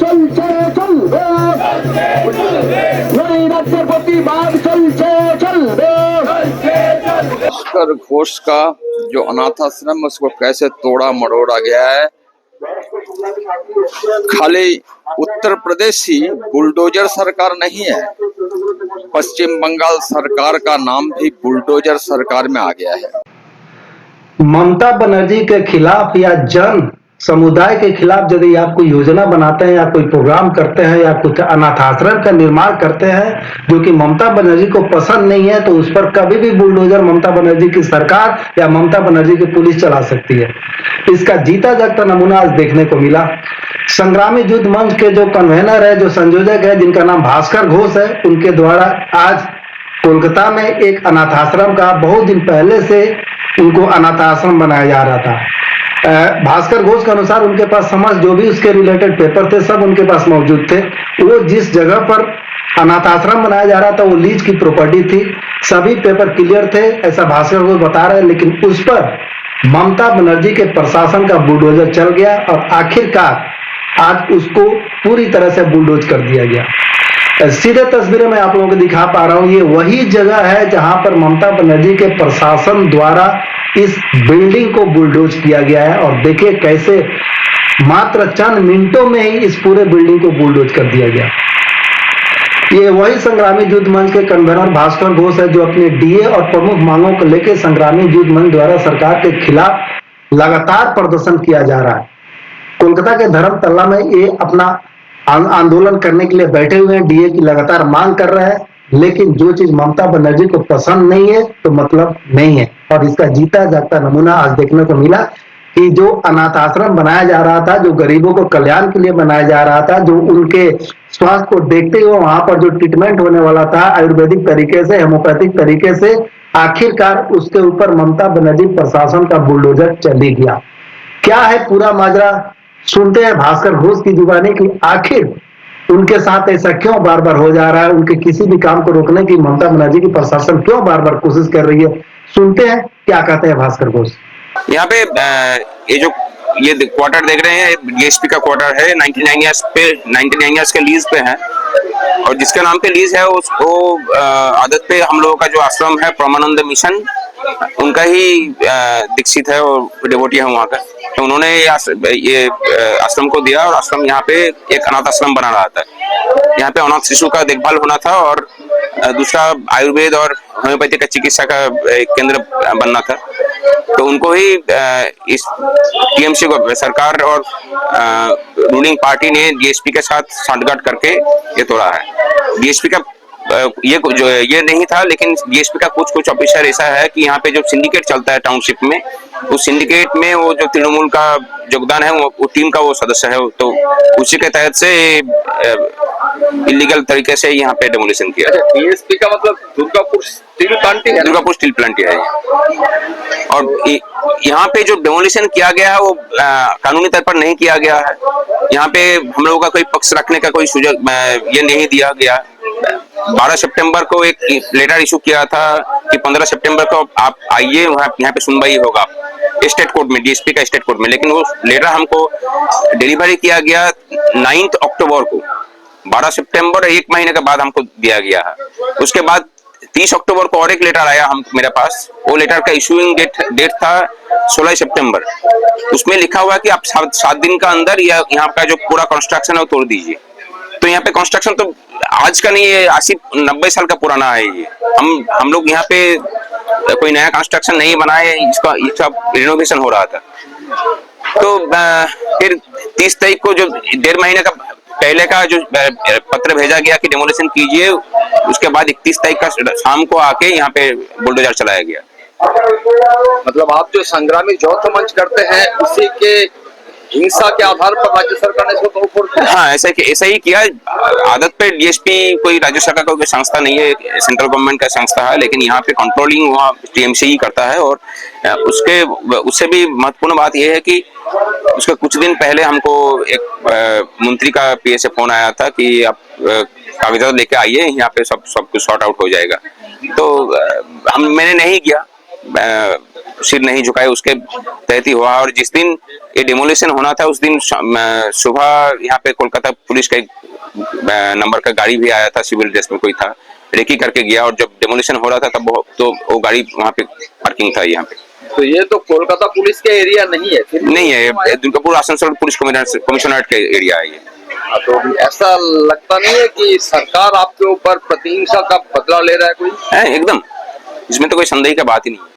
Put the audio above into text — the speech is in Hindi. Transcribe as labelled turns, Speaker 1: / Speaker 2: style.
Speaker 1: চলছে চলবে, নৈরাজ্যের প্রতিবাদ চলছে চলবে।
Speaker 2: भास्कर घोष का जो अनाथ आश्रम उसको कैसे तोड़ा मरोड़ा गया है। खाली उत्तर प्रदेश ही बुलडोजर सरकार नहीं है, पश्चिम बंगाल सरकार का नाम भी बुलडोजर सरकार में आ गया है।
Speaker 3: ममता बनर्जी के खिलाफ या जन समुदाय के खिलाफ यदि आप कोई योजना बनाते हैं या कोई प्रोग्राम करते हैं या कुछ अनाथ आश्रम का निर्माण करते हैं जो कि ममता बनर्जी को पसंद नहीं है, तो उस पर कभी भी बुलडोजर ममता बनर्जी की सरकार या ममता बनर्जी की पुलिस चला सकती है। इसका जीता जागता नमूना आज देखने को मिला। संग्रामी युद्ध मंच के जो कन्वेनर है, जो संयोजक है, जिनका नाम भास्कर घोष है, उनके द्वारा आज कोलकाता में एक अनाथ आश्रम का बहुत दिन पहले से उनको अनाथ आश्रम बनाया जा रहा था। भास्कर घोष के अनुसार उनके पास समस्त जो भी उसके रिलेटेड पेपर थे सब उनके पास मौजूद थे। वो जिस जगह पर अनाथ आश्रम बनाया जा रहा था वो लीज की प्रॉपर्टी थी, सभी पेपर क्लियर थे, ऐसा भास्कर घोष बता रहे हैं। लेकिन उस पर ममता बनर्जी के प्रशासन का बुलडोजर चल गया और आखिरकार आज उसको पूरी तरह से बुलडोज कर दिया गया। सीधे तस्वीरें मैं आप लोगों को दिखा पा रहा हूं, ये वही जगह है जहां पर ममता बनर्जी के प्रशासन द्वारा इस बिल्डिंग को बुलडोज किया गया है। और देखिए कैसे मात्र चंद मिनटों में ही इस पूरे बिल्डिंग को बुलडोज कर दिया गया। ये वही संग्रामी युद्ध मंच के कन्वेनर भास्कर घोष है जो अपने डीए और प्रमुख मांगों को लेकर संग्रामी युद्ध मंच द्वारा सरकार के खिलाफ लगातार प्रदर्शन किया जा रहा है। कोलकाता के धर्मतला में ये अपना आंदोलन करने के लिए बैठे हुए हैं, डीए की लगातार मांग कर रहे हैं। लेकिन जो चीज ममता बनर्जी को पसंद नहीं है तो मतलब नहीं है। और इसका जीता जागता नमूना आज देखने को मिला कि जो अनाथ आश्रम बनाया जा रहा था, जो गरीबों को कल्याण के लिए बनाया जा रहा था, जो उनके स्वास्थ्य को देखते हुए वहां पर जो ट्रीटमेंट होने वाला था आयुर्वेदिक तरीके से, होम्योपैथिक तरीके से, आखिरकार उसके ऊपर ममता बनर्जी प्रशासन का बुलडोजर चली गया। क्या है पूरा माजरा, सुनते हैं भास्कर घोष की जुबानी की आखिर उनके साथ ऐसा क्यों बार बार हो जा रहा है, उनके किसी भी काम को रोकने की ममता बनर्जी की प्रशासन क्यों बार बार कोशिश कर रही है। सुनते हैं क्या कहते हैं भास्कर घोष।
Speaker 4: यहाँ पे ये जो ये क्वार्टर देख रहे हैं डीएसपी का क्वार्टर है, 99 ईयर्स के लीज पे है और जिसके नाम पे लीज है उसको आदत पे हम लोगों का जो आश्रम है परमानंद मिशन उनका ही दीक्षित है और डिवोटी है वहाँ का। तो उन्होंने ये आश्रम को दिया और आश्रम यहाँ पे एक अनाथ आश्रम बना रहा था। यहाँ पे अनाथ शिशु का देखभाल होना था और दूसरा आयुर्वेद और होम्योपैथी का चिकित्सा का केंद्र बनना था। तो उनको ही इस टीएमसी को सरकार और रूलिंग पार्टी ने डीएसपी के साथ सांठगांठ करके ये तोड़ा है। डीएसपी का ये नहीं था, लेकिन डीएसपी का कुछ ऑफिसर ऐसा है कि यहाँ पे जो सिंडिकेट चलता है टाउनशिप में, उस सिंडिकेट में वो जो तृणमूल का योगदान है वो टीम का वो सदस्य है। तो उसी के तहत से इलीगल तरीके से यहाँ पे डेमोलिशन किया।
Speaker 2: डीएसपी का मतलब दुर्गापुर स्टील प्लांट है।
Speaker 4: दुर्गापुर स्टील प्लांट है। और यहाँ पे जो डेमोलिशन किया गया है वो कानूनी तौर पर नहीं किया गया है। यहाँ पे हम लोगों का कोई पक्ष रखने का कोई सुझाव ये नहीं दिया गया। 12 सितंबर को एक लेटर इशू किया था कि 15 सितंबर को आप आइए, यहाँ पे सुनवाई होगा स्टेट कोर्ट में, डीएसपी का स्टेट कोर्ट में। लेकिन वो लेटर हमको डिलीवरी किया गया 9 अक्टूबर को। 12 सितंबर एक महीने के बाद हमको दिया गया है। उसके बाद 30 अक्टूबर को और एक लेटर आया मेरे पास। वो लेटर का इशूइंग डेट था 16 सितंबर। उसमें लिखा हुआ कि आप 7 दिन का अंदर यहाँ का जो पूरा कंस्ट्रक्शन है वो तोड़ दीजिए। तो यहाँ पे कंस्ट्रक्शन तो आज का नहीं है, 80-90 साल का पुराना है ये। हम लोग यहाँ पे कोई नया कंस्ट्रक्शन नहीं बनाए, इसका रिनोवेशन हो रहा था। तो फिर 30 तारीख को जो 1.5 महीने का पहले का जो पत्र भेजा गया कि डेमोलिशन कीजिए, उसके बाद 31 तारीख का शाम को आके यहाँ पे बुलडोजर चलाया गया।
Speaker 2: मतलब आप जो संग्रामी युद्ध मंच करते हैं उसी के हिंसा के आधार पर राज्य सरकार ने इसको तोड़फोड़ किया।
Speaker 4: हाँ, ऐसा ही किया। आदत पे डीएसपी कोई राज्य सरकार का कोई संस्था नहीं है, सेंट्रल गवर्नमेंट का संस्था है, लेकिन यहाँ पे कंट्रोलिंग वहाँ टीएमसी ही करता है। और उससे भी महत्वपूर्ण बात यह है कि उसके कुछ दिन पहले हमको एक मंत्री का पीए से फोन आया था कि आप कागजात लेके आइए, यहाँ पे सब कुछ सॉर्ट आउट हो जाएगा। तो मैंने नहीं किया। सिर नहीं झुकाए उसके तहत ही हुआ। और जिस दिन ये डिमोलिशन होना था उस दिन सुबह यहाँ पे कोलकाता पुलिस का एक नंबर का गाड़ी भी आया था, सिविल ड्रेस में कोई था, रेकी करके गया। और जब डिमोलिशन हो रहा था तब वो गाड़ी वहाँ पे पार्किंग था यहाँ पे।
Speaker 2: तो ये तो कोलकाता पुलिस के एरिया नहीं है फिर?
Speaker 4: नहीं है, ये दुर्गापुर आसनसोल पुलिस कमिश्नरेट के एरिया है ये।
Speaker 2: तो ऐसा लगता नहीं है कि सरकार आपके ऊपर प्रतिहिंसा का बदला ले रहा है कोई?
Speaker 4: है एकदम, इसमें तो कोई संदेह का बात ही नहीं है।